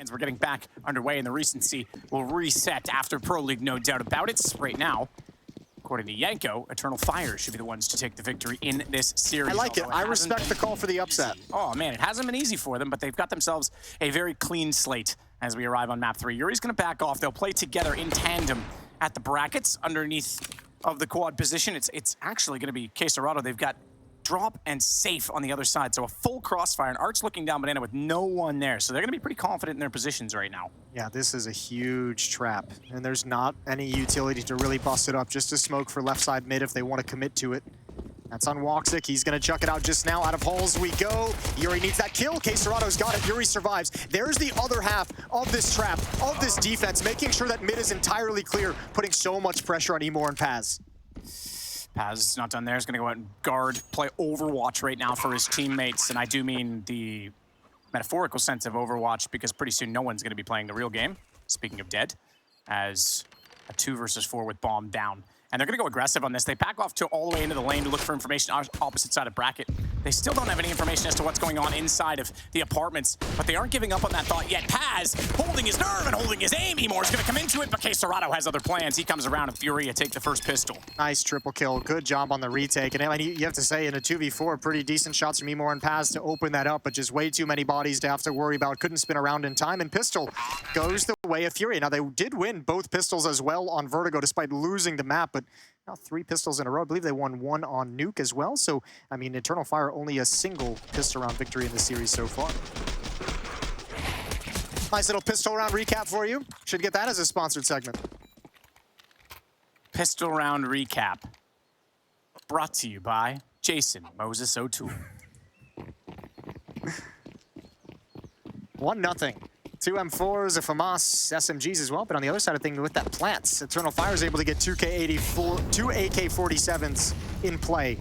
And we're getting back underway, and the recency will reset after Pro League, no doubt about it. Right now, according to Yanko, Eternal Fire should be the ones to take the victory in this series. I like it. I respect the call for the upset. Oh, man, it hasn't been easy for them, but they've got themselves a very clean slate as we arrive on map 3. Yuri's going to back off. They'll play together in tandem at the brackets underneath of the quad position. It's actually going to be KSCERATO. They've got Drop and Safe on the other side, so a full crossfire, and Art's looking down Banana with no one there, so they're going to be pretty confident in their positions right now. Yeah, this is a huge trap, and there's not any utility to really bust it up, just a smoke for left side mid if they want to commit to it. That's on woxic. He's going to chuck it out just now. Out of holes we go. Yuri needs that kill. KSCERATO's got it. Yuri survives. There's the other half of this trap, of this defense, making sure that mid is entirely clear, putting so much pressure on Emor and Paz. Paz is not done there. He's going to go out and guard, play Overwatch right now for his teammates. And I do mean the metaphorical sense of Overwatch, because pretty soon no one's going to be playing the real game, speaking of dead, as a 2 versus 4 with bomb down. And they're going to go aggressive on this. They pack off to all the way into the lane to look for information opposite side of bracket. They still don't have any information as to what's going on inside of the apartments, but they aren't giving up on that thought yet. Paz holding his nerve and holding his aim. Emor's going to come into it, but KSCERATO has other plans. He comes around and FURIA take the first pistol. Nice triple kill. Good job on the retake. And I mean, you have to say, in a 2v4, pretty decent shots from Emor and Paz to open that up, but just way too many bodies to have to worry about. Couldn't spin around in time, and pistol goes the way of FURIA. Now, they did win both pistols as well on Vertigo, despite losing the map, but now 3 pistols in a row. I believe they won 1 on Nuke as well. So, I mean, Eternal Fire only a single pistol round victory in the series so far. Nice little pistol round recap for you. Should get that as a sponsored segment. Pistol round recap. Brought to you by Jason Moses O'Toole. 1-0. 2 M4s, a FAMAS, SMGs as well, but on the other side of things, with that plants, Eternal Fire is able to get 2 AK-47s in play.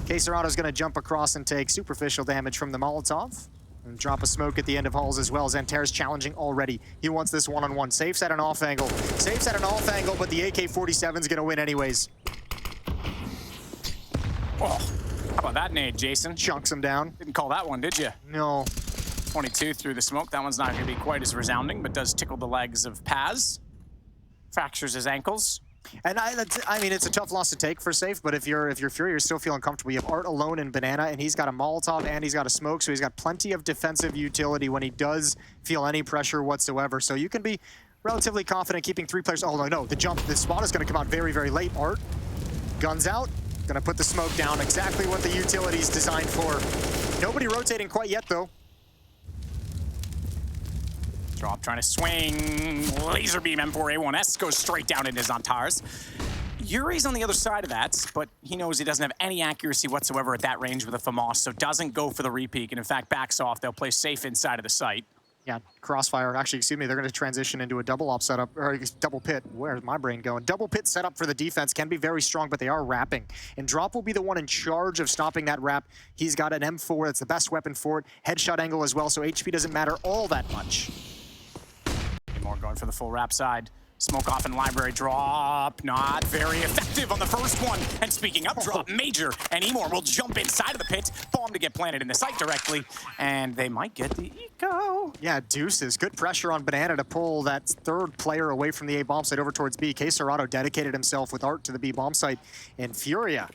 KSCERATO's going to jump across and take superficial damage from the Molotov, and drop a smoke at the end of halls as well. Xanter's challenging already. He wants this one-on-one. Safe's at an off angle. Safe's at an off angle, but the AK-47's going to win anyways. Oh, how about that nade, Jason? Chunks him down. Didn't call that one, did you? No. 22 through the smoke. That one's not going to be quite as resounding, but does tickle the legs of Paz. Fractures his ankles. And I mean, it's a tough loss to take for Safe, but if you're FURIA, you're still feeling comfortable. You have Art alone in Banana, and he's got a Molotov and he's got a smoke, so he's got plenty of defensive utility when he does feel any pressure whatsoever. So you can be relatively confident keeping 3 players. Oh, no, the spot is going to come out very, very late. Art, guns out, going to put the smoke down. Exactly what the utility is designed for. Nobody rotating quite yet, though. Drop trying to swing. Laser beam M4A1S goes straight down into Xanter's. Yuri's on the other side of that, but he knows he doesn't have any accuracy whatsoever at that range with a FAMAS, so doesn't go for the repeak, and in fact backs off. They'll play safe inside of the site. Yeah, crossfire. Actually, excuse me, they're going to transition into a double op setup, or double pit. Where's my brain going? Double pit setup for the defense can be very strong, but they are wrapping. And Drop will be the one in charge of stopping that wrap. He's got an M4, that's the best weapon for it. Headshot angle as well, so HP doesn't matter all that much. More going for the full wrap side. Smoke off in library. Drop not very effective on the first one. And speaking of Drop, major, and Emor will jump inside of the pit. Bomb to get planted in the site directly. And they might get the eco. Yeah, deuces. Good pressure on Banana to pull that 3rd player away from the A bomb site over towards B. KSCERATO dedicated himself with Art to the B bomb site. And FURIA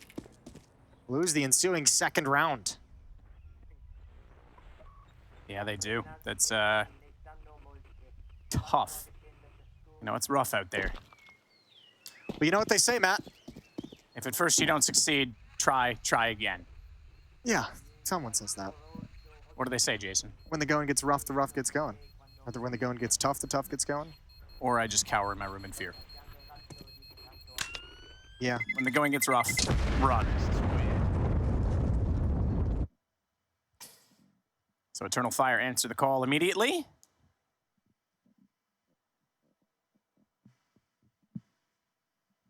lose the ensuing 2nd round. Yeah, they do. That's tough. You know, it's rough out there. But you know what they say, Matt? If at first you don't succeed, try again. Yeah, someone says that. What do they say, Jason? When the going gets rough, the rough gets going. Or when the going gets tough, the tough gets going. Or I just cower in my room in fear. Yeah. When the going gets rough, run. So Eternal Fire answer the call immediately.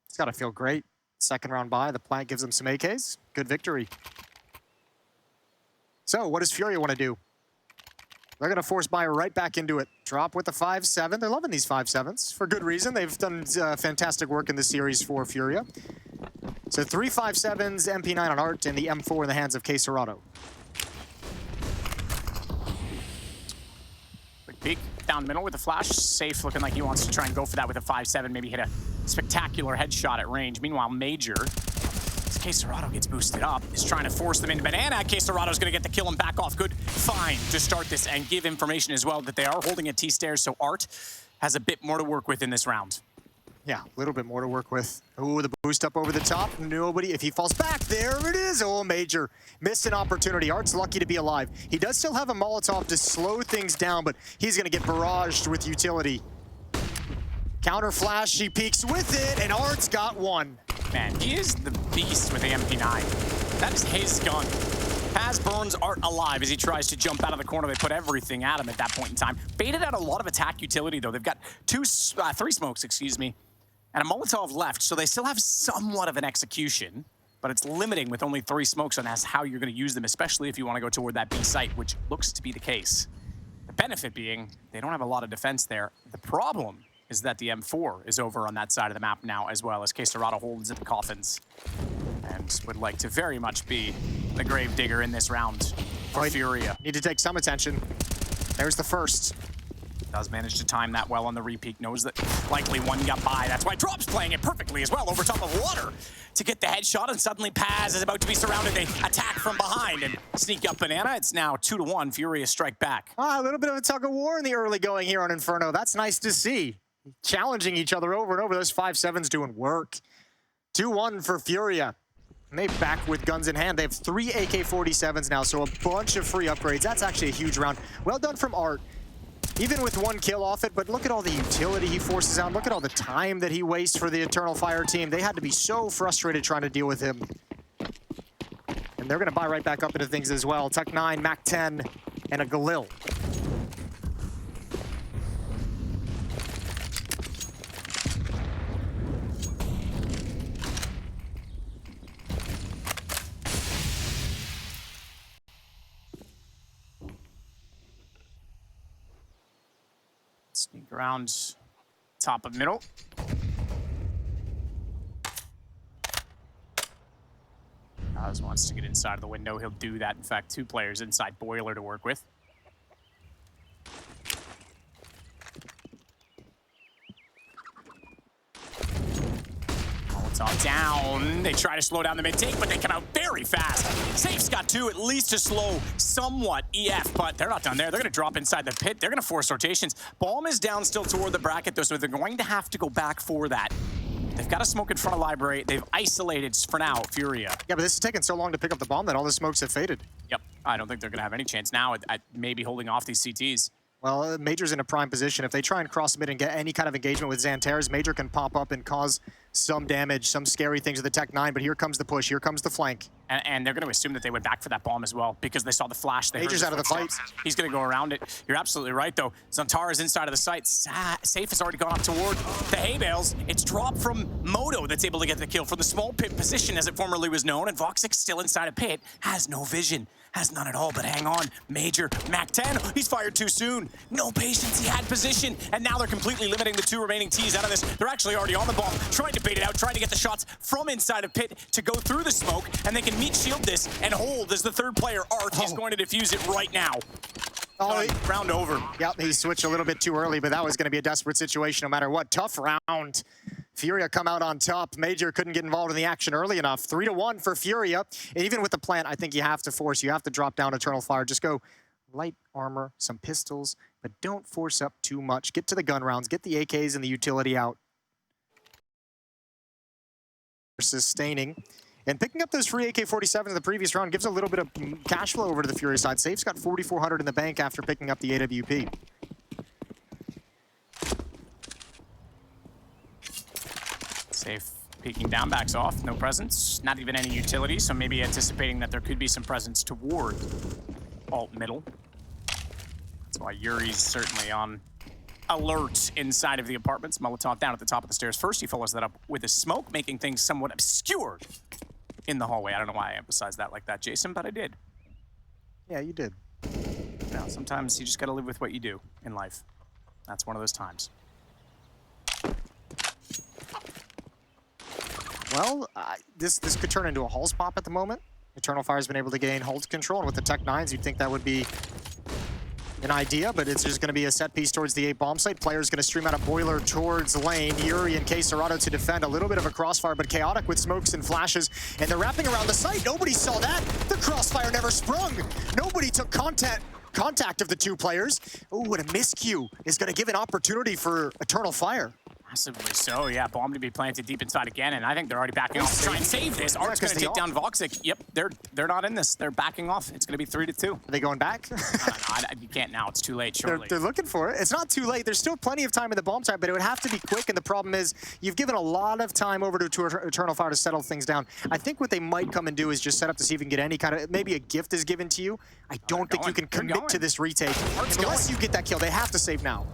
It's got to feel great. 2nd round bye, the plant gives them some AKs. Good victory. So what does FURIA want to do? They're going to force buy right back into it. Drop with the 5-7. They're loving these 5-7s for good reason. They've done fantastic work in this series for FURIA. So 3 5-7s, MP9 on Art, and the M4 in the hands of KSCERATO. Peek down the middle with the flash. Safe looking like he wants to try and go for that with a 5-7, maybe hit a spectacular headshot at range. Meanwhile, Major, as KSCERATO gets boosted up, is trying to force them into Banana. KSCERATO's gonna get the kill and back off. Good find to start this and give information as well that they are holding at T-stairs, so Art has a bit more to work with in this round. Yeah, a little bit more to work with. Ooh, the boost up over the top. Nobody, if he falls back, there it is. Oh, Major missed an opportunity. Art's lucky to be alive. He does still have a Molotov to slow things down, but he's gonna get barraged with utility. Counter flash, he peeks with it, and Art's got one. Man, he is the beast with the MP9. That is his gun. Paz burns Art alive as he tries to jump out of the corner. They put everything at him at that point in time. Baited out a lot of attack utility, though. They've got three smokes, excuse me, and a Molotov left, so they still have somewhat of an execution, but it's limiting with only 3 smokes on how you're going to use them, especially if you want to go toward that B site, which looks to be the case. The benefit being, they don't have a lot of defense there. The problem is that the M4 is over on that side of the map now, as well as KSCERATO holds at the coffins and would like to very much be the grave digger in this round for FURIA. Need to take some attention. There's the first. Does manage to time that well on the repeat. Knows that likely one got by. That's why Drop's playing it perfectly as well over top of water to get the headshot, and suddenly Paz is about to be surrounded. They attack from behind and sneak up Banana. It's now 2-1. FURIA strike back. A little bit of a tug of war in the early going here on Inferno. That's nice to see. Challenging each other over and over. Those 5-7s doing work. 2-1 for FURIA. And they back with guns in hand. They have 3 AK-47s now, so a bunch of free upgrades. That's actually a huge round. Well done from Art. Even with 1 kill off it, but look at all the utility he forces out. Look at all the time that he wastes for the Eternal Fire team. They had to be so frustrated trying to deal with him. And they're going to buy right back up into things as well. Tech 9, Mac 10, and a Galil. Sneak around top of middle. Oz wants to get inside of the window. He'll do that. In fact, 2 players inside Boiler to work with. Molotov down. They try to slow down the mid-take, but they come out very fast. Safe's got 2 at least to slow somewhat EF, but they're not done there. They're going to drop inside the pit. They're going to force rotations. Bomb is down still toward the bracket, though, so they're going to have to go back for that. They've got a smoke in front of Library. They've isolated, for now, FURIA. Yeah, but this is taking so long to pick up the bomb that all the smokes have faded. Yep. I don't think they're going to have any chance now at maybe holding off these CTs. Well, Major's in a prime position. If they try and cross mid and get any kind of engagement with Xantares, Major can pop up and cause some damage, some scary things with the Tech 9, but here comes the push, here comes the flank. And they're going to assume that they went back for that bomb as well because they saw the flash. Major's out of the fight. He's going to go around it. You're absolutely right, though. Xantara's inside of the site. Safe has already gone up toward the hay bales. It's dropped from Moto that's able to get the kill from the small pit position as it formerly was known, and woxic still inside a pit, has no vision. Has none at all, but hang on. Major, Mac 10, he's fired too soon. No patience, he had position, and now they're completely limiting the 2 remaining Ts out of this. They're actually already on the bomb, trying to bait it out, trying to get the shots from inside of pit to go through the smoke, and they can meat shield this and hold as the 3rd player, Art, is going to defuse it right now. Round over. Yep, he switched a little bit too early, but that was going to be a desperate situation no matter what. Tough round. FURIA come out on top. Major couldn't get involved in the action early enough. 3-1 for FURIA. And even with the plant, I think you have to drop down Eternal Fire. Just go light armor, some pistols, but don't force up too much. Get to the gun rounds, get the AKs and the utility out. Sustaining. And picking up those free AK-47 in the previous round gives a little bit of cash flow over to the FURIA side. Safe's got 4,400 in the bank after picking up the AWP. Safe peeking down, backs off, no presence, not even any utility, so maybe anticipating that there could be some presence toward alt middle. That's why Yuri's certainly on alert inside of the apartments. Molotov down at the top of the stairs first. He follows that up with a smoke, making things somewhat obscured in the hallway. I don't know why I emphasized that like that, Jason, but I did. Yeah, you did. Now, sometimes you just gotta live with what you do in life. That's one of those times. Well, this could turn into a Hulls pop at the moment. Eternal Fire's been able to gain hold control, and with the Tech 9s, you'd think that would be an idea, but it's just going to be a set piece towards the A bomb site. Player's going to stream out a boiler towards lane. Yuri and KSCERATO to defend. A little bit of a crossfire, but chaotic with smokes and flashes. And they're wrapping around the site. Nobody saw that. The crossfire never sprung. Nobody took contact of the two players. Oh, and a miscue is going to give an opportunity for Eternal Fire. Massively so, yeah. Bomb to be planted deep inside again, and I think they're already backing off to try and save this. Art's going to take down woxic. Yep, they're not in this. They're backing off. It's going to be 3-2. Are they going back? No, you can't now. It's too late, surely. They're looking for it. It's not too late. There's still plenty of time in the bomb site, but it would have to be quick, and the problem is you've given a lot of time over to Eternal Fire to settle things down. I think what they might come and do is just set up to see if you can get any kind of, maybe a gift is given to you. I don't think you can commit to this retake. Unless you get that kill, they have to save now.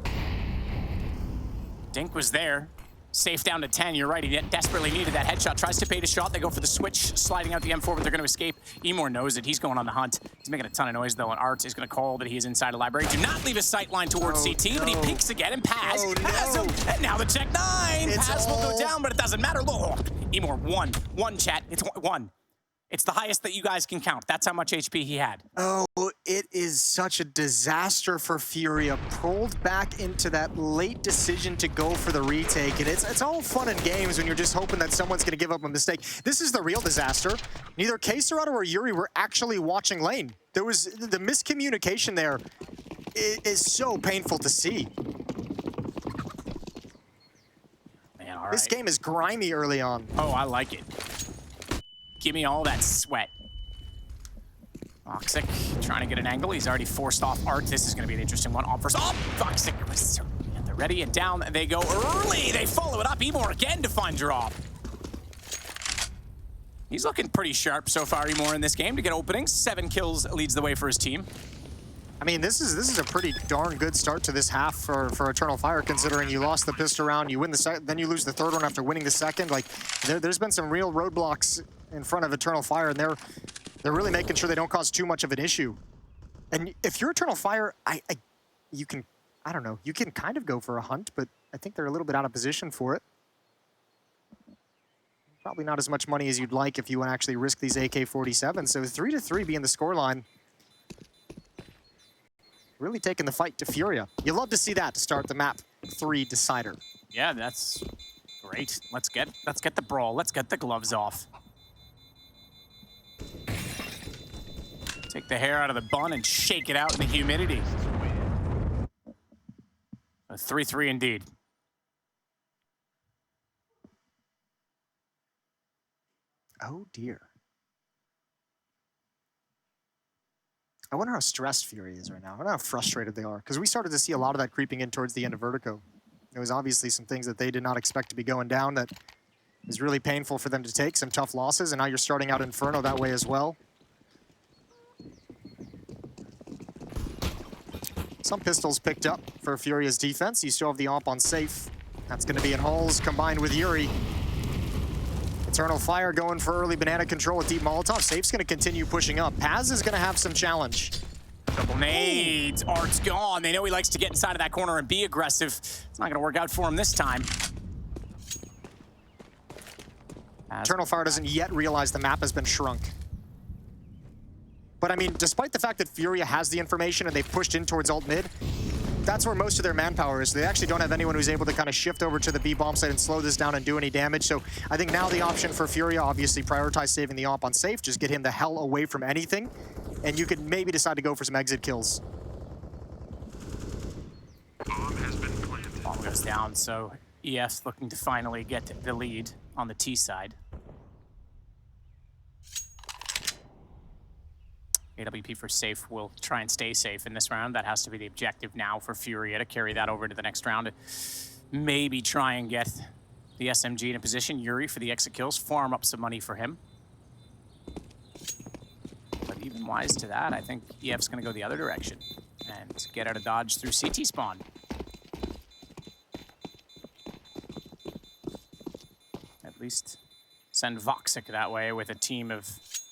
Dink was there. Safe down to 10, you're right, he desperately needed that headshot. Tries to bait a shot, they go for the switch, sliding out the M4, but they're going to escape. Emor knows it, he's going on the hunt. He's making a ton of noise though, and Art is going to call that he is inside a library. Do not leave a sight line towards CT, but he peeks again, and Paz has him, and now the check 9! Paz will go down, but it doesn't matter. Look, Emor, one chat, it's one. It's the highest that you guys can count. That's how much HP he had. Oh, it is such a disaster for FURIA. Pulled back into that late decision to go for the retake. And it's all fun and games when you're just hoping that someone's going to give up a mistake. This is the real disaster. Neither KSCERATO or Yuri were actually watching lane. There was the miscommunication there. It is so painful to see. Man, all right. This game is grimy early on. Oh, I like it. Give me all that sweat. woxic trying to get an angle. He's already forced off Art. This is going to be an interesting one. Offers up. woxic was so... And they're ready, and down they go early. They follow it up. Emor again to find drop. He's looking pretty sharp so far, Emor, in this game to get openings. 7 kills leads the way for his team. I mean, this is a pretty darn good start to this half for Eternal Fire, considering you lost the pistol round, you win the second, then you lose the third one after winning the second. Like, there's been some real roadblocks in front of Eternal Fire, and they're really making sure they don't cause too much of an issue. And if you're Eternal Fire, you can kind of go for a hunt, but I think they're a little bit out of position for it. Probably not as much money as you'd like if you want to actually risk these AK-47. So 3-3 being the scoreline. Really taking the fight to FURIA. You love to see that to start the map 3 decider. Yeah, that's great. Let's get the brawl. Let's get the gloves off. Take the hair out of the bun and shake it out in the humidity. A 3-3 indeed. Oh dear. I wonder how stressed FURIA is right now. I wonder how frustrated they are, because we started to see a lot of that creeping in towards the end of Vertigo. There was obviously some things that they did not expect to be going down that was really painful for them to take, some tough losses, and now you're starting out Inferno that way as well. Some pistols picked up for FURIA's defense. You still have the AWP on safe. That's going to be in Halls combined with Yuri. Eternal Fire going for early banana control with deep Molotov. Safe's going to continue pushing up. Paz is going to have some challenge. Double nades. Art's gone. They know he likes to get inside of that corner and be aggressive. It's not going to work out for him this time. Eternal Fire doesn't yet realize the map has been shrunk. But I mean, despite the fact that FURIA has the information and they've pushed in towards alt mid, that's where most of their manpower is. They actually don't have anyone who's able to kind of shift over to the B bomb site and slow this down and do any damage. So I think now the option for FURIA, obviously prioritize saving the AWP on safe, just get him the hell away from anything, and you could maybe decide to go for some exit kills. Bomb goes down, so ES looking to finally get the lead on the T side. AWP for safe will try and stay safe in this round. That has to be the objective now for FURIA to carry that over to the next round. Maybe try and get the SMG in a position. Yuri for the exit kills, farm up some money for him. But even wise to that, I think EF's going to go the other direction and get out of dodge through CT spawn. At least send woxic that way with a team of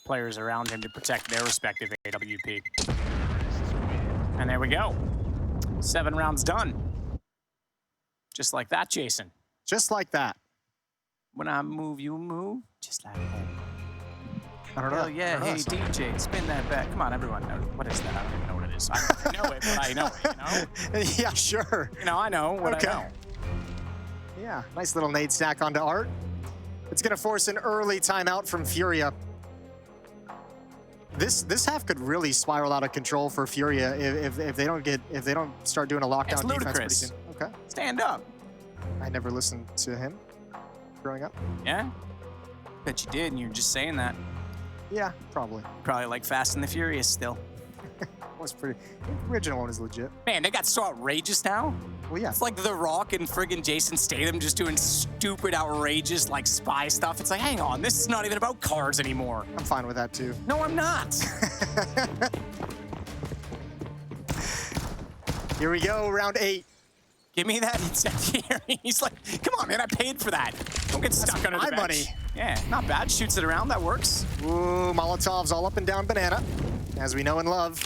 players around him to protect their respective AWP. And there we go. 7 rounds done. Just like that, Jason. Just like that. When I move, you move. Just like that. I don't know. Hell yeah, hey DJ, spin that back. Come on, everyone. What is that? I don't even know what it is. knows. I know it, but I know it, you know? Yeah, sure. You know, I know what I know. Yeah, nice little nade stack onto Art. It's gonna force an early timeout from FURIA. This half could really spiral out of control for FURIA if they don't start doing a lockdown defense pretty soon. Okay. Stand up. I never listened to him growing up. Yeah? Bet you did, and you're just saying that. Yeah, probably. Probably like Fast and the Furious still. Was pretty. The original one is legit. Man, they got so outrageous now. Well, yeah. It's like The Rock and friggin' Jason Statham just doing stupid, outrageous, like, spy stuff. It's like, hang on, this is not even about cars anymore. I'm fine with that, too. No, I'm not. Here we go, round 8. Give me that incendiary. He's like, come on, man, I paid for that. Don't get stuck under the bench. My money. Yeah, not bad. Shoots it around, that works. Ooh, Molotovs all up and down Banana, as we know and love.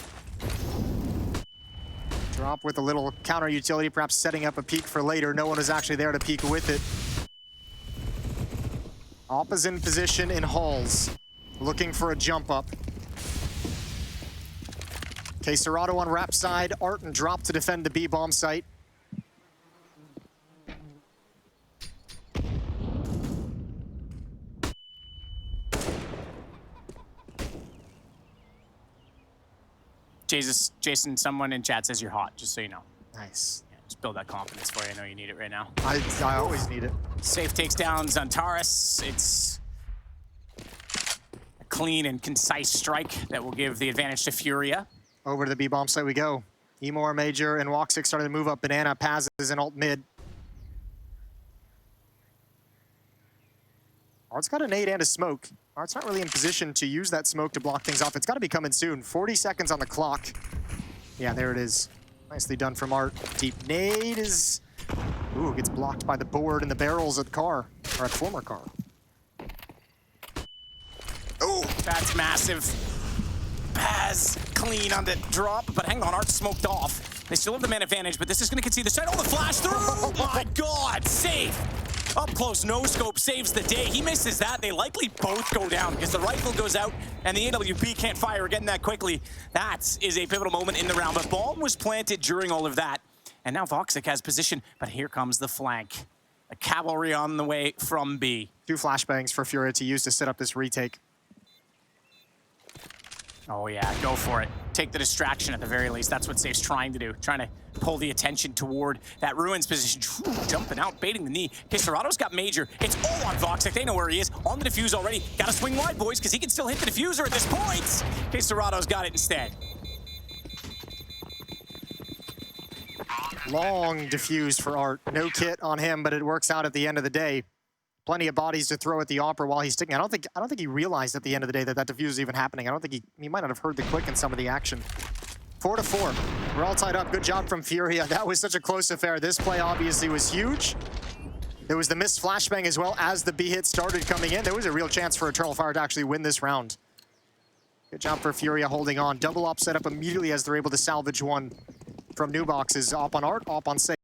Drop with a little counter utility, perhaps setting up a peek for later. No one was actually there to peek with it. Op is in position in halls, looking for a jump up. KSCERATO on wrap side, Art and Drop to defend the B bomb site. Jason, someone in chat says you're hot, just so you know. Nice. Yeah, just build that confidence for you. I know you need it right now. I always need it. Safe takes down Zantares. It's a clean and concise strike that will give the advantage to FURIA. Over to the B bomb site we go. Emor, Major, and woxic starting to move up. Banana, Paz is in alt mid. Art's got a nade and a smoke. Art's not really in position to use that smoke to block things off. It's got to be coming soon. 40 seconds on the clock. Yeah, there it is. Nicely done from Art. Deep nade is... Ooh, gets blocked by the board and the barrels at car, or at former car. Ooh, that's massive. Paz clean on the drop, but hang on, Art smoked off. They still have the man advantage, but this is going to concede the side. Oh, the flash through! Oh my God, safe! Up close, no scope saves the day. He misses that. They likely both go down because the rifle goes out and the AWP can't fire again that quickly. That is a pivotal moment in the round. But bomb was planted during all of that. And now woxic has position, but here comes the flank. A cavalry on the way from B. 2 flashbangs for FURIA to use to set up this retake. Oh yeah, go for it. Take the distraction at the very least. That's what Safe's trying to do. Trying to pull the attention toward that Ruins position. Jumping out, baiting the knee. KSCERATO's got Major. It's all on woxic. They know where he is. On the defuse already. Gotta swing wide, boys, because he can still hit the diffuser at this point. KSCERATO's got it instead. Long diffuse for Art. No kit on him, but it works out at the end of the day. Plenty of bodies to throw at the Opera while he's sticking. I don't think he realized at the end of the day that that diffuse was even happening. I don't think he might not have heard the click in some of the action. 4-4. We're all tied up. Good job from FURIA. That was such a close affair. This play obviously was huge. There was the missed flashbang as well as the B hit started coming in. There was a real chance for Eternal Fire to actually win this round. Good job for FURIA holding on. Double op set up immediately as they're able to salvage one from new boxes. Op on Art, op on Safe.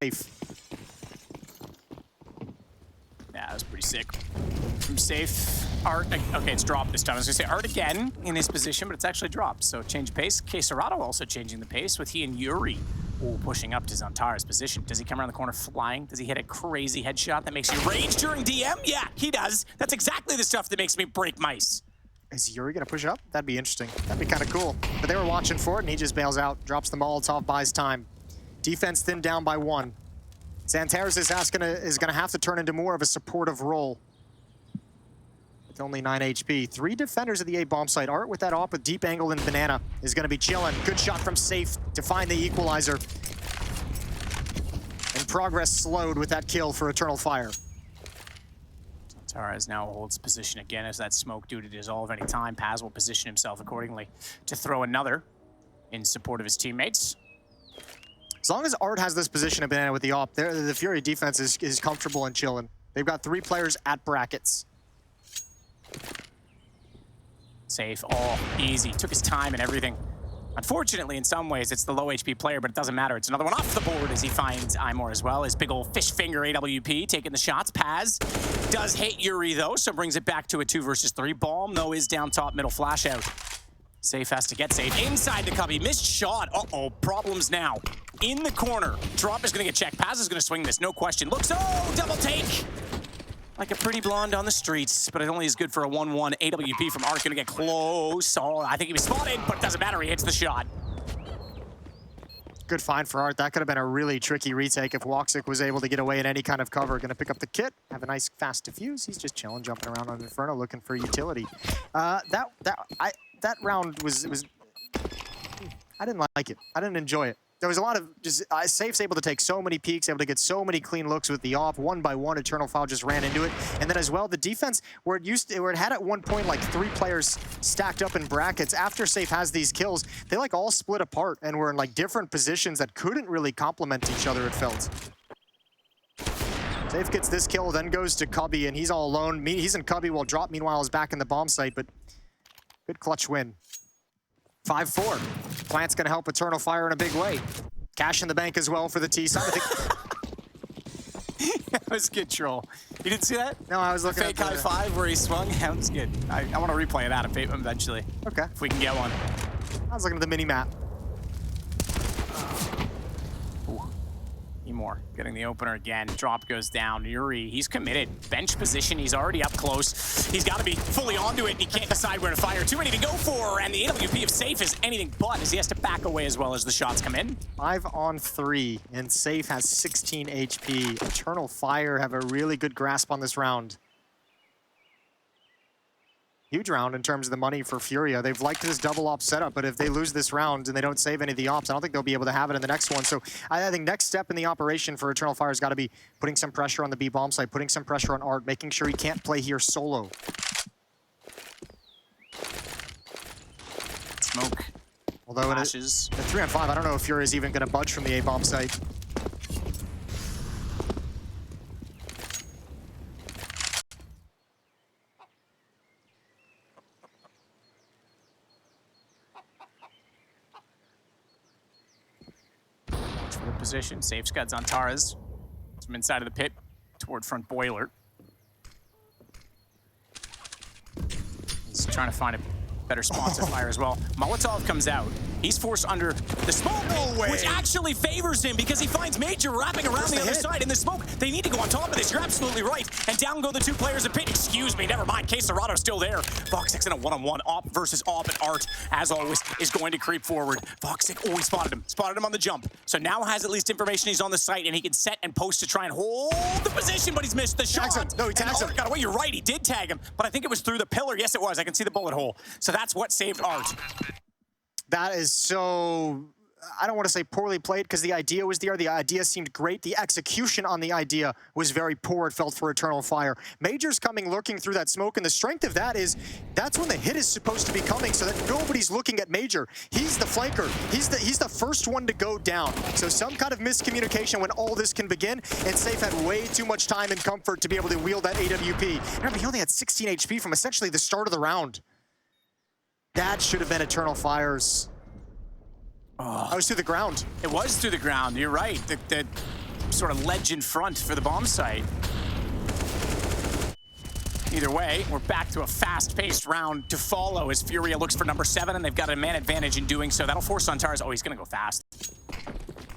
Yeah, that was pretty sick. From Safe, Art, okay, it's dropped this time. I was gonna say Art again in his position, but it's actually dropped. So change of pace. KSCERATO also changing the pace with he and Yuri pushing up to Zantares' position. Does he come around the corner flying? Does he hit a crazy headshot that makes you rage during DM? Yeah, he does. That's exactly the stuff that makes me break mice. Is Yuri gonna push up? That'd be interesting. That'd be kind of cool. But they were watching for it and he just bails out, drops the Molotov, buys time. Defense thinned down by 1. Zantares is gonna have to turn into more of a supportive role. With only 9 HP. 3 defenders at the A bomb site. Art with that op with deep angle and Banana is gonna be chilling. Good shot from Safe to find the equalizer. And progress slowed with that kill for Eternal Fire. Zantares now holds position again as that smoke due to dissolve any time. Paz will position himself accordingly to throw another in support of his teammates. As long as Art has this position of Banana with the op, the FURIA defense is comfortable and chilling. They've got 3 players at brackets. Safe, oh, easy. Took his time and everything. Unfortunately, in some ways, it's the low HP player, but it doesn't matter. It's another one off the board as he finds Imor as well. His big old fish finger AWP taking the shots. Paz does hit Yuri, though, so brings it back to a 2 versus 3. Bomb, though, is down top, middle flash out. Safe has to get safe. Inside the cubby. Missed shot. Uh-oh. Problems now. In the corner. Drop is going to get checked. Paz is going to swing this. No question. Looks. Oh, double take. Like a pretty blonde on the streets, but it only is good for a 1-1. AWP from Art going to get close. Oh, I think he was spotted, but it doesn't matter. He hits the shot. Good find for Art. That could have been a really tricky retake if woxic was able to get away in any kind of cover. Going to pick up the kit, have a nice fast defuse. He's just chilling, jumping around on Inferno, looking for utility. That round was I didn't like it. I didn't enjoy it. There was a lot of just Safe's able to take so many peeks, able to get so many clean looks with the op. One by one, Eternal File just ran into it, and then as well the defense where it had at one point like 3 players stacked up in brackets. After Safe has these kills, they like all split apart and were in like different positions that couldn't really complement each other. It felt. Safe gets this kill, then goes to Cubby, and he's all alone. He's in Cubby while Drop meanwhile is back in the bomb site, but good clutch win. 5-4. Plant's going to help Eternal Fire in a big way. Cash in the bank as well for the T side. That was good troll. You didn't see that? No, I was looking fake at high five where he swung. That was good. I want to replay that eventually. Okay. If we can get one. I was looking at the mini map. More getting the opener again. Drop goes down. Yuri, he's committed. Bench position. He's already up close. He's got to be fully onto it. And he can't decide where to fire. Too many to go for. And the AWP of Safe is anything but, as he has to back away as well as the shots come in. 5 on 3, and Safe has 16 HP. Eternal Fire have a really good grasp on this round. Huge round in terms of the money for FURIA. They've liked this double op setup, but if they lose this round and they don't save any of the ops, I don't think they'll be able to have it in the next one. So I think next step in the operation for Eternal Fire has got to be putting some pressure on the B bomb site, putting some pressure on Art, making sure he can't play here solo. Smoke. Although flashes. At 3 on 5, I don't know if FURIA is even going to budge from the A bomb site. Position. Safe scuds on Taras. From inside of the pit toward front boiler. He's trying to find a better spot to fire as well. Molotov comes out. He's forced under the smoke, which actually favors him because he finds Major wrapping around the other side in the smoke. They need to go on top of this. You're absolutely right. And down go the 2 players in pit. Excuse me, never mind. KSCERATO's still there. woxic in a 1-on-1. Op versus op, and Art, as always, is going to creep forward. woxic, oh, he spotted him. Spotted him on the jump. So now has at least information he's on the site, and he can set and post to try and hold the position, but he's missed the shot. No, he tags him. Got away. You're right. He did tag him, but I think it was through the pillar. Yes, it was. I can see the bullet hole. So that's what saved Art. That is so, I don't want to say poorly played because the idea was there. The idea seemed great. The execution on the idea was very poor, it felt, for Eternal Fire. Major's coming lurking through that smoke, and the strength of that is that's when the hit is supposed to be coming so that nobody's looking at Major. He's the flanker. He's the first one to go down. So some kind of miscommunication when all this can begin, and Safe had way too much time and comfort to be able to wield that AWP. Remember, he only had 16 HP from essentially the start of the round. That should have been Eternal Fire's. Oh, it was through the ground. It was through the ground. You're right. The sort of ledge in front for the bomb site. Either way, we're back to a fast-paced round to follow as FURIA looks for number 7, and they've got a man advantage in doing so. That'll force on Taras. Oh, he's going to go fast.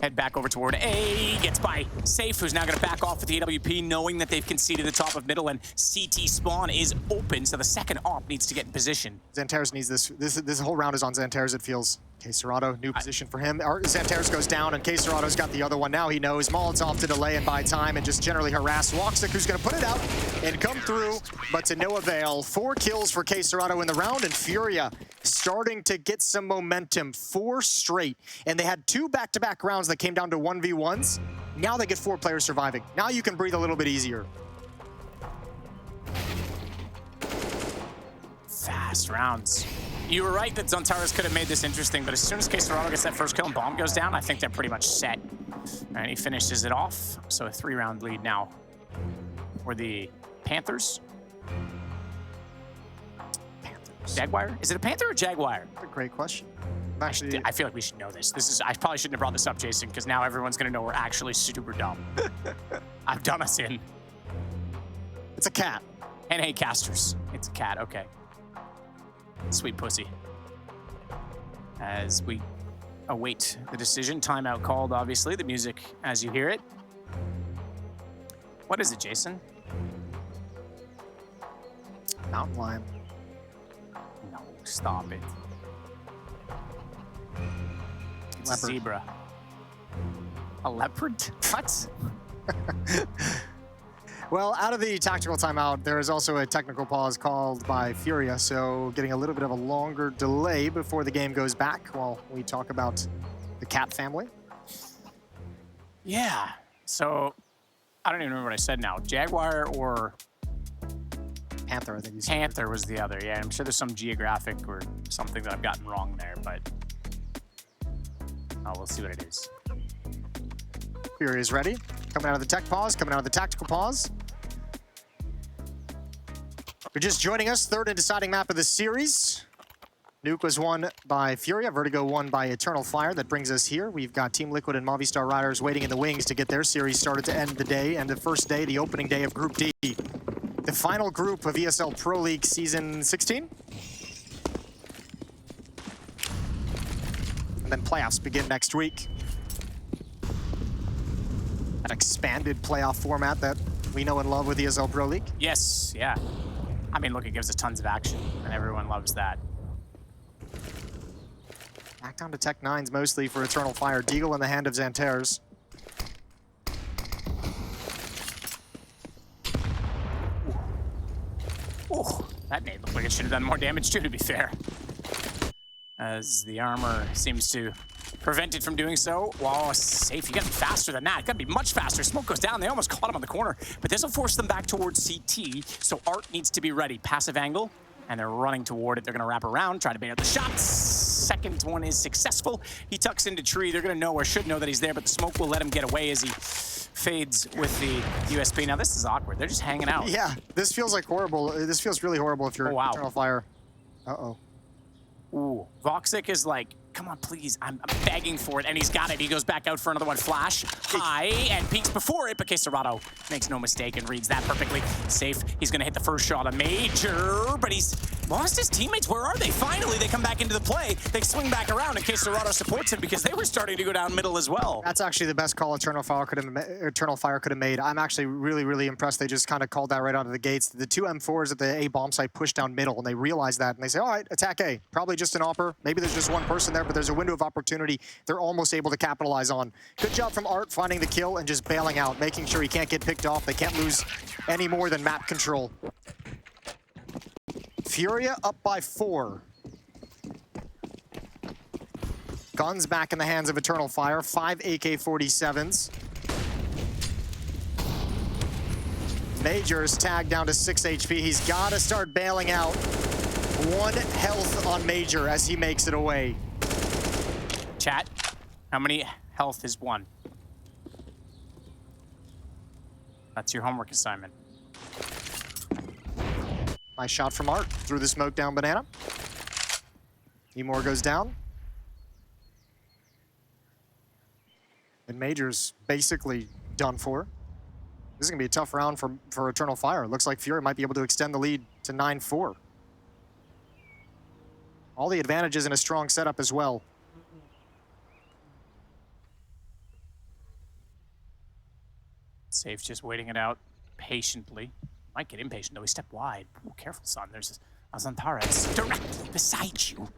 Head back over toward A, gets by Safe, who's now going to back off with the AWP, knowing that they've conceded the top of middle, and CT spawn is open, so the second op needs to get in position. Xantares needs this. This whole round is on Xantares, it feels. KSCERATO, new position for him. Xantares goes down, and KSCERATO's got the other one. Now he knows Molotov to delay and buy time and just generally harass woxic, who's going to put it out and come through, but to no avail. 4 kills for KSCERATO in the round, and FURIA starting to get some momentum. 4 straight, and they had 2 back-to-back rounds that came down to 1v1s. Now they get 4 players surviving. Now you can breathe a little bit easier. Fast rounds. You were right that Zontaras could have made this interesting, but as soon as KSCERATO gets that first kill and bomb goes down, I think they're pretty much set. And he finishes it off. So a 3-round lead now for the Panthers. Jaguar? Is it a Panther or Jaguar? That's a great question. I feel like we should know this. I probably shouldn't have brought this up, Jason, because now everyone's going to know we're actually super dumb. I've done us in. It's a cat. And hey, casters. It's a cat, okay. Sweet pussy. as we await the decision. Timeout called, obviously. The music as you hear it. What is it, Jason? Mountain lion. No, stop it. It's a zebra. A leopard? What? Well, out of the tactical timeout, there is also a technical pause called by FURIA, so getting a little bit of a longer delay before the game goes back while we talk about the cat family. Yeah. So, I don't even remember what I said now. Jaguar or Panther, I think you said. Panther was the other. Yeah, I'm sure there's some geographic or something that I've gotten wrong there, but we'll see what it is. FURIA is ready. Coming out of the tech pause, coming out of the tactical pause. If you're just joining us, third and deciding map of the series. Nuke was won by FURIA, Vertigo won by Eternal Fire. That brings us here. We've got Team Liquid and Movistar Riders waiting in the wings to get their series started to end the day, and the first day, the opening day of Group D. The final group of ESL Pro League Season 16. And then playoffs begin next week. An expanded playoff format that we know and love with ESL Pro League. Yes, yeah. I mean, look, it gives us tons of action, and everyone loves that. Back down to Tech 9s mostly for Eternal Fire. Deagle in the hand of Xantares. Ooh, that nade looked like it should have done more damage too, to be fair. As the armor seems to prevent it from doing so. Wow, safe. You gotta be faster than that. Gotta be much faster. Smoke goes down. They almost caught him on the corner, but this will force them back towards CT. So Art needs to be ready. Passive angle, and they're running toward it. They're gonna wrap around, try to bait out the shots. Second one is successful. He tucks into tree. They're gonna know or should know that he's there, but the smoke will let him get away as he fades with the USP. Now this is awkward. They're just hanging out. Yeah, this feels like horrible. This feels really horrible if you're Eternal Fire. Uh-oh. Ooh, woxic is like, come on, please. I'm begging for it, and he's got it. He goes back out for another one. Flash, high, and peeks before it, but KSCERATO makes no mistake and reads that perfectly. Safe. He's going to hit the first shot, a major, but he's lost his teammates. Where are they? Finally, they come back into the play. They swing back around, and KSCERATO supports him because they were starting to go down middle as well. That's actually the best call Eternal Fire could have made. I'm actually really, really impressed. They just kind of called that right out of the gates. The two M4s at the A bomb site push down middle, and they realize that, and they say, all right, attack A. Probably just an AWPer. Maybe there's just one person there, but there's a window of opportunity they're almost able to capitalize on. Good job from Art finding the kill and just bailing out, making sure he can't get picked off. They can't lose any more than map control. FURIA up by 4. Guns back in the hands of Eternal Fire. 5 AK-47s. Major's tagged down to 6 HP. He's got to start bailing out. 1 health on Major as he makes it away. Chat, how many health is 1? That's your homework assignment. Nice shot from Art through the smoke down Banana. Emor goes down. And Major's basically done for. This is going to be a tough round for Eternal Fire. It looks like FURIA might be able to extend the lead to 9-4. All the advantages in a strong setup as well. Safe just waiting it out patiently. Might get impatient though. He stepped wide. Ooh, careful, son. There's a Xantares directly beside you.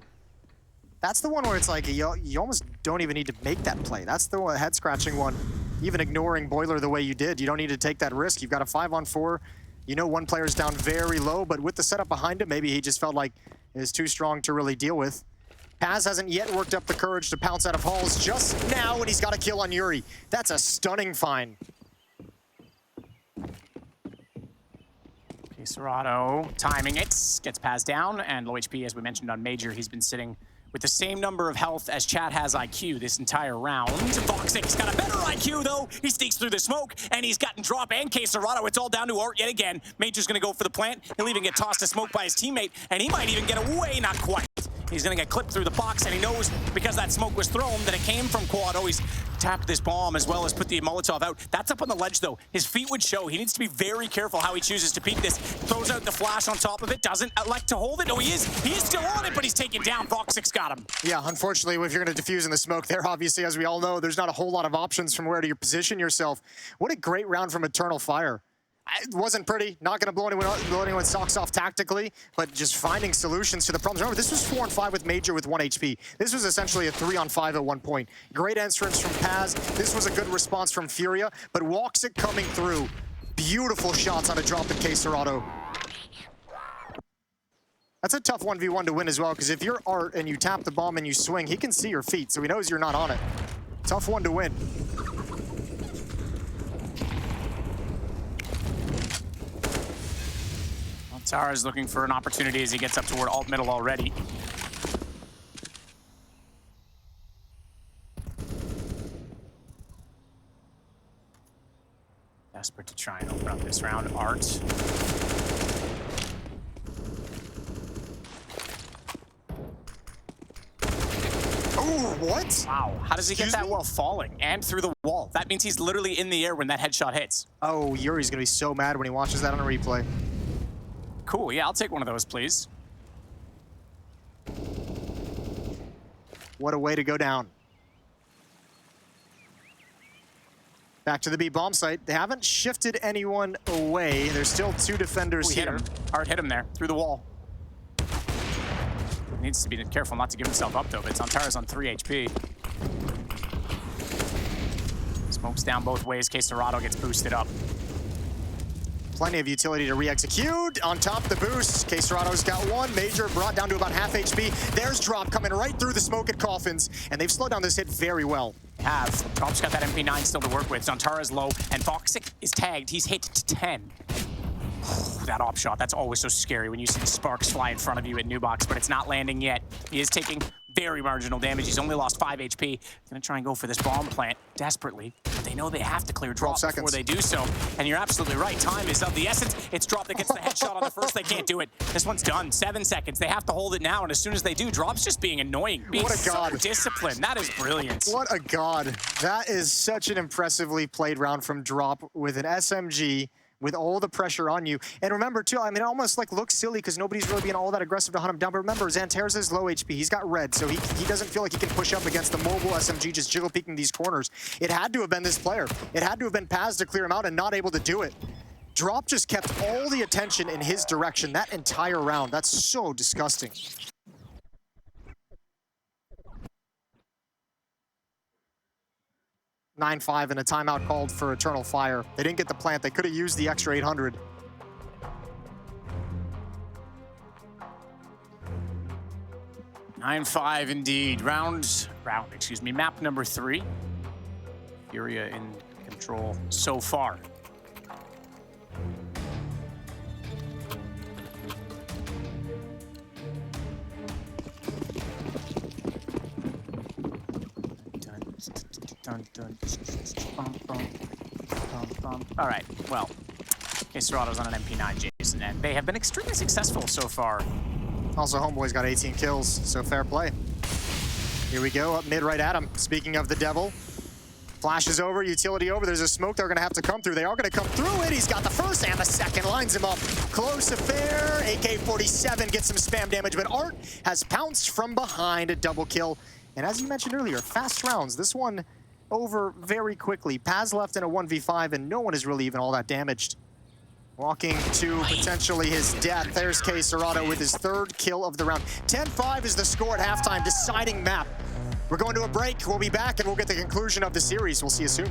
That's the one where it's like you almost don't even need to make that play. That's the head-scratching one. Even ignoring Boiler the way you did, you don't need to take that risk. You've got a 5-on-4. You know one player's down very low, but with the setup behind him, maybe he just felt like it was too strong to really deal with. Paz hasn't yet worked up the courage to pounce out of halls just now, and he's got a kill on Yuri. That's a stunning find. KSCERATO timing it, gets Paz down, and low HP, as we mentioned on Major, he's been sitting with the same number of health as Chat has IQ this entire round. Voxic's got a better IQ, though. He sneaks through the smoke, and he's gotten drop and KSCERATO. It's all down to Art yet again. Major's gonna go for the plant. He'll even get tossed to smoke by his teammate, and he might even get away, not quite. He's gonna get clipped through the box, and he knows because that smoke was thrown that it came from Quad. Oh, he's tapped this bomb as well as put the Molotov out. That's up on the ledge though. His feet would show. He needs to be very careful how he chooses to peek this. Throws out the flash on top of it, doesn't elect to hold it. No, he is still on it, but he's taken down. Woxic's got him. Yeah, unfortunately, if you're going to defuse in the smoke there, obviously, as we all know, there's not a whole lot of options from where to position yourself. What a great round from Eternal Fire. It wasn't pretty, not going to blow anyone's socks off tactically, but just finding solutions to the problems. Remember, this was 4-on-5 with Major with 1 HP. This was essentially a 3-on-5 at one point. Great entrance from Paz. This was a good response from FURIA, but woxic coming through. Beautiful shots on a drop at KSCERATO. That's a tough 1v1 to win as well, because if you're Art and you tap the bomb and you swing, he can see your feet, so he knows you're not on it. Tough one to win. Tara's looking for an opportunity as he gets up toward alt middle already. Desperate to try and open up this round. Art. Oh, what? Wow, how does he get that while falling and through the wall? That means he's literally in the air when that headshot hits. Oh, Yuri's gonna be so mad when he watches that on a replay. Cool, yeah, I'll take one of those, please. What a way to go down. Back to the B bomb site. They haven't shifted anyone away. There's still 2 defenders here. Hit him. Art hit him there, through the wall. Needs to be careful not to give himself up, though, but Tara's on 3 HP. Smoke's down both ways. KSCERATO gets boosted up. Plenty of utility to re-execute. On top the boost, KSCERATO's got 1. Major brought down to about half HP. There's Drop coming right through the smoke at Coffins, and they've slowed down this hit very well. Drop's got that MP9 still to work with. Tara's low, and woxic is tagged. He's hit to 10. That op shot, that's always so scary when you see the sparks fly in front of you at Nubox, but it's not landing yet. He is taking very marginal damage. He's only lost 5 HP. Gonna try and go for this bomb plant desperately, but they know they have to clear Drop before they do so. And you're absolutely right, time is of the essence. It's Drop that gets the headshot on the first. They can't do it. This one's done. 7 seconds. They have to hold it now, and as soon as they do, Drop's just being annoying. Being what a god. So disciplined. That is brilliant. What a god. That is such an impressively played round from Drop with an SMG, with all the pressure on you. And remember, too, I mean, it almost like looks silly because nobody's really being all that aggressive to hunt him down. But remember, Xanter's is low HP. He's got red, so he doesn't feel like he can push up against the mobile SMG just jiggle peeking these corners. It had to have been this player. It had to have been Paz to clear him out and not able to do it. Drop just kept all the attention in his direction that entire round. That's so disgusting. (9-5) and a timeout called for Eternal Fire. They didn't get the plant. They could have used the extra 800. (9-5) indeed. Map number 3. FURIA in control so far. All right, well, KSCERATO's on an MP9, Jason, and they have been extremely successful so far. Also, Homeboy's got 18 kills, so fair play. Here we go, up mid right at him. Speaking of the devil, flash is over, utility over. There's a smoke they're gonna have to come through. They are gonna come through it. He's got the first and the second, lines him up. Close affair, AK-47 gets some spam damage, but Art has pounced from behind, a double kill. And as you mentioned earlier, fast rounds. This one over very quickly. Paz left in a 1v5, and no one is really even all that damaged. Walking to potentially his death. There's KSCERATO with his 3rd kill of the round. 10-5 is the score at halftime, deciding map. We're going to a break. We'll be back, and we'll get the conclusion of the series. We'll see you soon.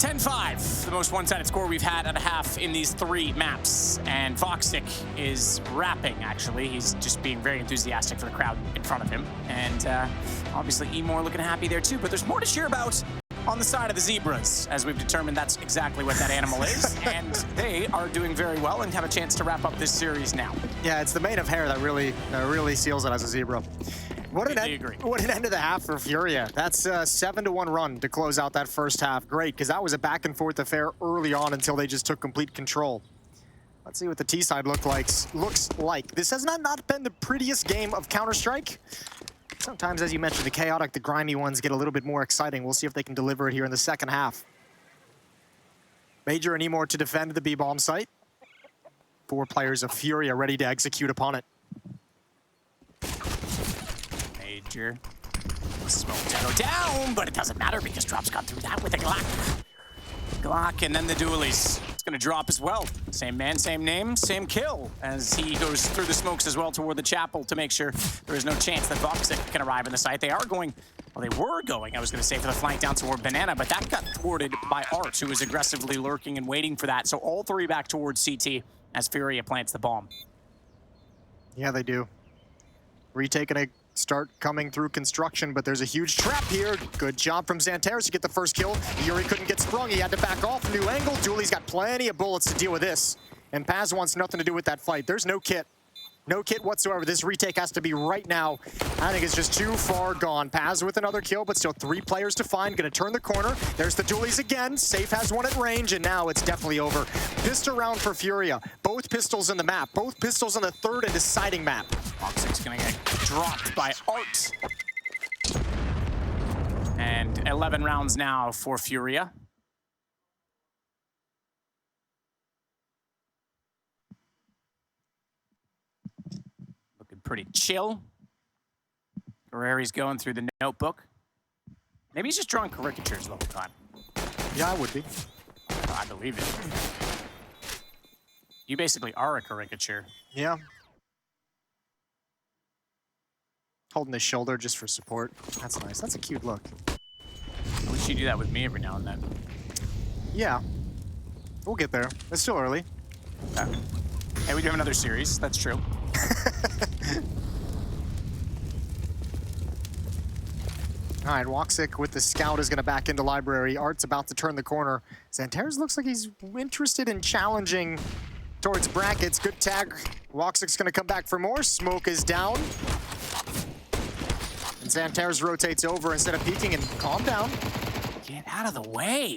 10-5, the most one-sided score we've had at a half in these 3 maps. And woxic is rapping, actually. He's just being very enthusiastic for the crowd in front of him. And obviously, Emor looking happy there too. But there's more to cheer about on the side of the zebras, as we've determined that's exactly what that animal is. And they are doing very well and have a chance to wrap up this series now. Yeah, it's the mane of hair that really seals it as a zebra. What an end of the half for FURIA. That's a 7-1 run to close out that first half. Great, because that was a back and forth affair early on until they just took complete control. Let's see what the T side looks like. This has not been the prettiest game of Counter-Strike. Sometimes, as you mentioned, the chaotic, the grimy ones get a little bit more exciting. We'll see if they can deliver it here in the second half. Major and Emor to defend the B-bomb site. 4 players of FURIA ready to execute upon it. Major. Smoke to go down, but it doesn't matter because Drop's gone through that with a Glock, and then the dualies. It's gonna drop as well. Same man, same name, same kill, as he goes through the smokes as well toward the chapel to make sure there is no chance that woxic can arrive in the site. They are going, well, they were going, I was gonna say, for the flank down toward Banana, but that got thwarted by Art, who was aggressively lurking and waiting for that. So all 3 back towards CT as FURIA plants the bomb. Yeah, they do. Retaking a start coming through construction, but there's a huge trap here. Good job from Xanteres to get the first kill. Yuri couldn't get sprung. He had to back off. New angle. Dooley's got plenty of bullets to deal with this. And Paz wants nothing to do with that fight. There's no kit. No kit whatsoever. This retake has to be right now. I think it's just too far gone. Paz with another kill, but still 3 players to find. Gonna turn the corner. There's the dualies again. Safe has one at range, and now it's definitely over. Pistol round for FURIA. Both pistols in the map. Both pistols on the 3rd and deciding map. Woxic's gonna get dropped by Art. And 11 rounds now for FURIA. Pretty chill. Guerreri's going through the notebook. Maybe he's just drawing caricatures the whole time. Yeah, I would be. Oh, I believe it. You basically are a caricature. Yeah. Holding his shoulder just for support. That's nice. That's a cute look. I wish you do that with me every now and then. Yeah. We'll get there. It's still early. Okay. Hey, we do have another series. That's true. All right, woxic with the scout is going to back into library. Art's about to turn the corner. Xanteres looks like he's interested in challenging towards brackets. Good tag. Woxic's going to come back for more. Smoke is down. And Xanteres rotates over instead of peeking, and calm down. Get out of the way.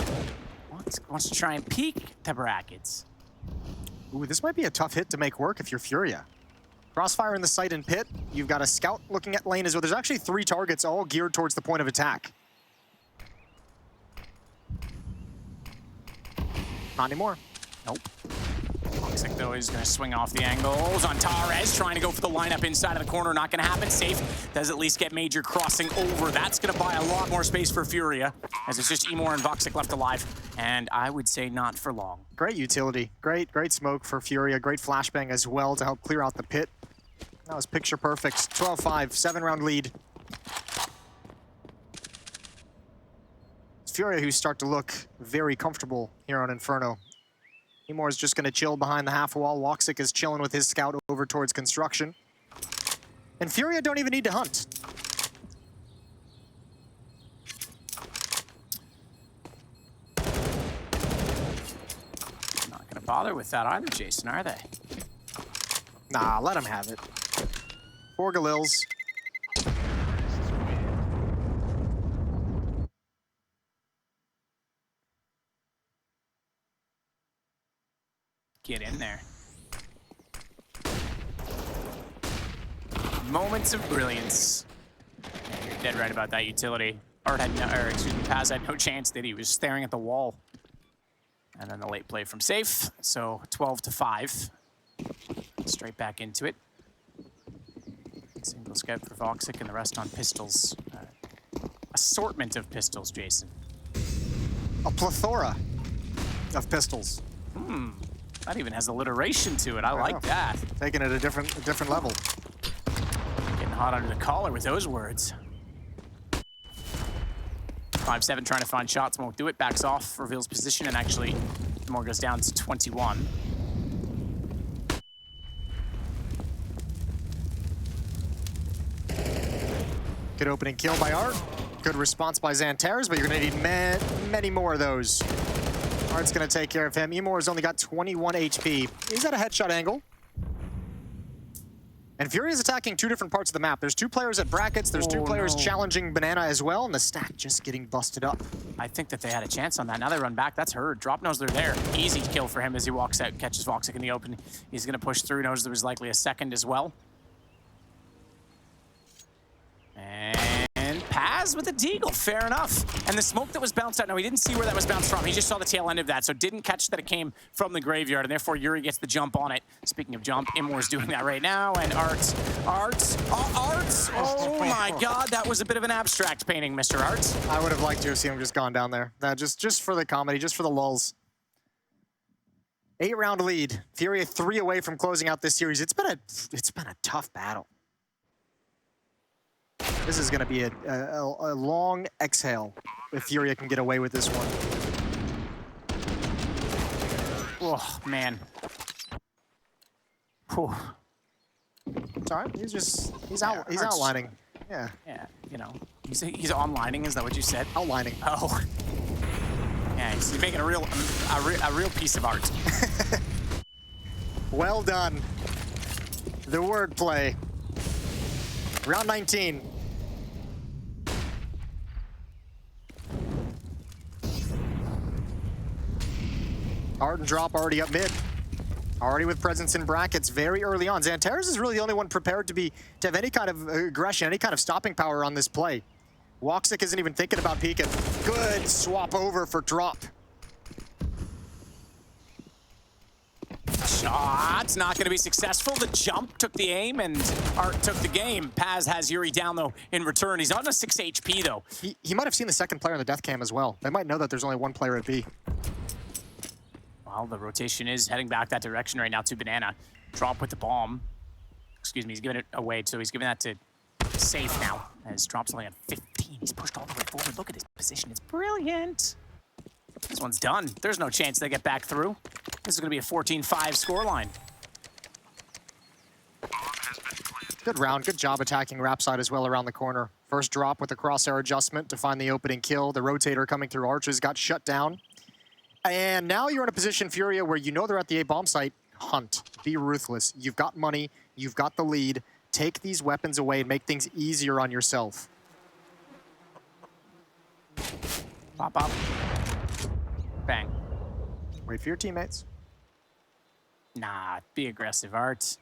Wants to try and peek the brackets. Ooh, this might be a tough hit to make work if you're FURIA. Crossfire in the site and pit. You've got a scout looking at lane as well. There's actually 3 targets all geared towards the point of attack. Not anymore. Nope. Looks like though he's going to swing off the angles on Torres, trying to go for the lineup inside of the corner. Not going to happen. Safe does at least get Major crossing over. That's going to buy a lot more space for FURIA, as it's just Emor and woxic left alive. And I would say not for long. Great utility. Great smoke for FURIA. Great flashbang as well to help clear out the pit. That was picture perfect. 12-5, 7-round lead. It's FURIA who start to look very comfortable here on Inferno. Emor is just going to chill behind the half wall. Woxic is chilling with his scout over towards construction. And FURIA don't even need to hunt. Not going to bother with that either, Jason, are they? Nah, let him have it. 4 Galils. Get in there. Moments of brilliance. Yeah, you're dead right about that utility. Art had no, or excuse me, Paz had no chance, did he? He was staring at the wall. And then the late play from Safe. So 12-5. Straight back into it. Single scout for woxic and the rest on pistols. Assortment of pistols, Jason. A plethora of pistols. That even has alliteration to it. I like that. Taking it a different level. Getting hot under the collar with those words. 5-7 trying to find shots, won't do it, backs off, reveals position, and actually more goes down to 21. Good opening kill by Art. Good response by Xantares, but you're going to need many more of those. Art's going to take care of him. Emor's only got 21 HP. He's at a headshot angle. And FURIA is attacking two different parts of the map. There's two players at brackets. There's two players challenging Banana as well, and the stack just getting busted up. I think that they had a chance on that. Now they run back. That's Herd. Drop knows they're there. Easy kill for him as he walks out, catches woxic in the open. He's going to push through. Knows there was likely a second as well. And Paz with a deagle, fair enough. And the smoke that was bounced out, no, he didn't see where that was bounced from. He just saw the tail end of that, so didn't catch that it came from the graveyard, and therefore Yuri gets the jump on it. Speaking of jump, Imor's doing that right now, and Arts. Oh my God, that was a bit of an abstract painting, Mr. Arts. I would have liked to have seen him just gone down there. Just for the comedy, just for the lulz. 8-round lead. FURIA 3 away from closing out this series. It's been a tough battle. This is going to be a long exhale if FURIA can get away with this one. Oh, man. Whew. It's all right. He's outlining. Yeah. Yeah, you know. He's onlining, is that what you said? Outlining. Oh. Yeah, he's making a real piece of art. Well done. The wordplay. Round 19. Art and Drop already up mid. Already with presence in brackets very early on. Xantares is really the only one prepared to have any kind of aggression, any kind of stopping power on this play. woxic isn't even thinking about peeking. Good swap over for Drop. Shot's not going to be successful. The jump took the aim, and Art took the game. Paz has Yuri down, though, in return. He's on a 6 HP, though. He might have seen the second player in the death cam as well. They might know that there's only one player at B. Well, the rotation is heading back that direction right now to Banana. Drop with the bomb. Excuse me, he's giving it away, so he's giving that to Safe now. As Drop's only at 15. He's pushed all the way forward. Look at his position. It's brilliant. This one's done. There's no chance they get back through. This is going to be a 14-5 scoreline. Good round. Good job attacking Rapside as well around the corner. First Drop with the crosshair adjustment to find the opening kill. The rotator coming through Arches got shut down. And now you're in a position, FURIA, where you know they're at the A bomb site. Hunt. Be ruthless. You've got money. You've got the lead. Take these weapons away and make things easier on yourself. Pop up. Bang. Wait for your teammates. Nah, be aggressive, Art.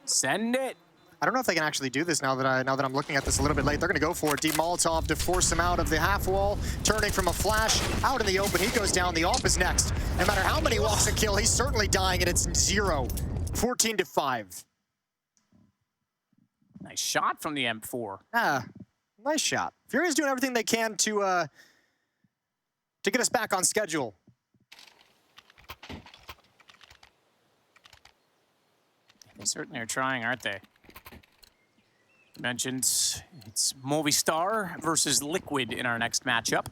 Send it. I don't know if they can actually do this now that I'm looking at this a little bit late. They're going to go for it. Deep Molotov to force him out of the half wall. Turning from a flash out in the open. He goes down. The AWP is next. No matter how many walks a kill, he's certainly dying, and it's 0. 14-5. Nice shot from the M4. Nice shot. FURIA's doing everything they can to get us back on schedule. They certainly are trying, aren't they? Mentioned it's Movistar versus Liquid in our next matchup.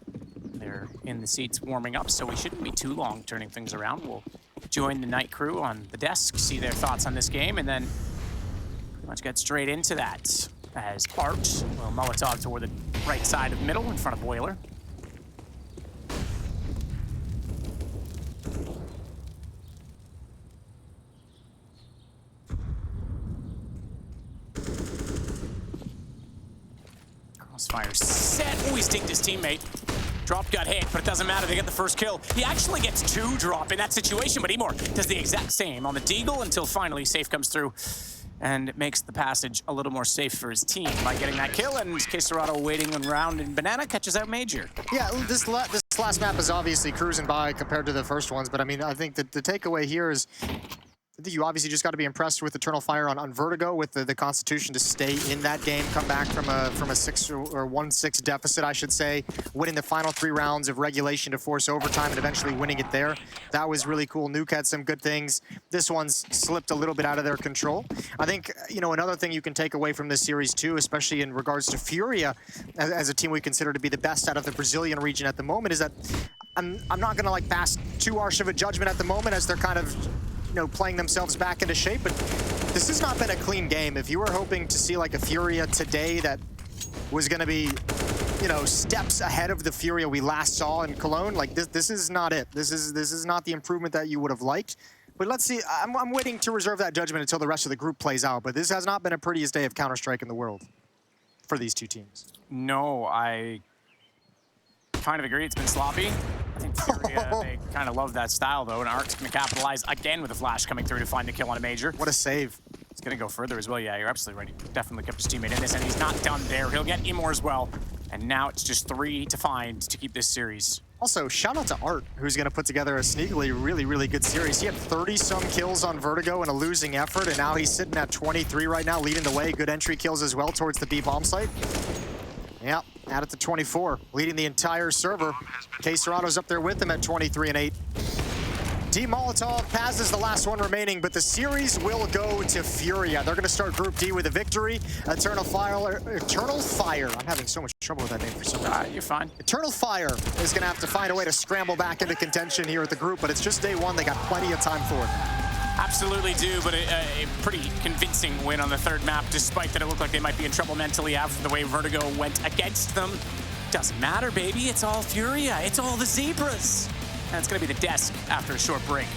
They're in the seats warming up, so we shouldn't be too long turning things around. We'll join the night crew on the desk, see their thoughts on this game, and then pretty much get straight into that. As Art will Molotov toward the right side of middle in front of Boiler. Crossfire set. Oh, he's dinged his teammate. Drop got hit, but it doesn't matter. They get the first kill. He actually gets 2 Drop in that situation, but Emor does the exact same on the deagle until finally Safe comes through and makes the passage a little more safe for his team by getting that kill, and KSCERATO waiting around, and Banana catches out Major. Yeah, this last map is obviously cruising by compared to the first ones, but I mean, I think that the takeaway here is I think you obviously just got to be impressed with Eternal Fire on Vertigo, with the Constitution to stay in that game, come back from a 1-6 deficit, I should say, winning the final 3 rounds of regulation to force overtime and eventually winning it there. That was really cool. Nuke had some good things. This one's slipped a little bit out of their control. I think, you know, another thing you can take away from this series too, especially in regards to FURIA, as a team we consider to be the best out of the Brazilian region at the moment, is that I'm not gonna like pass too harsh of a judgment at the moment as they're kind of, you know, playing themselves back into shape, but this has not been a clean game. If you were hoping to see like a FURIA today that was going to be, you know, steps ahead of the FURIA we last saw in Cologne, like this is not it. This is not the improvement that you would have liked. But let's see. I'm waiting to reserve that judgment until the rest of the group plays out. But this has not been a prettiest day of Counter-Strike in the world for these two teams. No, I kind of agree. It's been sloppy. I think FURIA, they kind of love that style, though, and Ark's going to capitalize again with a flash coming through to find the kill on a major. What a save. He's going to go further as well. Yeah, you're absolutely right. He definitely kept his teammate in this, and he's not done there. He'll get Immor as well, and now it's just 3 to find to keep this series. Also, shout out to Art, who's going to put together a sneakily really good series. He had 30-some kills on Vertigo in a losing effort, and now he's sitting at 23 right now, leading the way. Good entry kills as well towards the B bomb site. Yeah, add it to 24, leading the entire server. KSCERATO's up there with them at 23 and 8. D Molotov, Paz is the last one remaining, but the series will go to FURIA. They're going to start Group D with a victory. Eternal Fire. I'm having so much trouble with that name for some reason. You're fine. Eternal Fire is going to have to find a way to scramble back into contention here at the group, but it's just day one. They got plenty of time for it. Absolutely do, but a pretty convincing win on the third map, despite that it looked like they might be in trouble mentally after the way Vertigo went against them. Doesn't matter, baby. It's all FURIA. It's all the Zebras. And it's going to be the desk after a short break.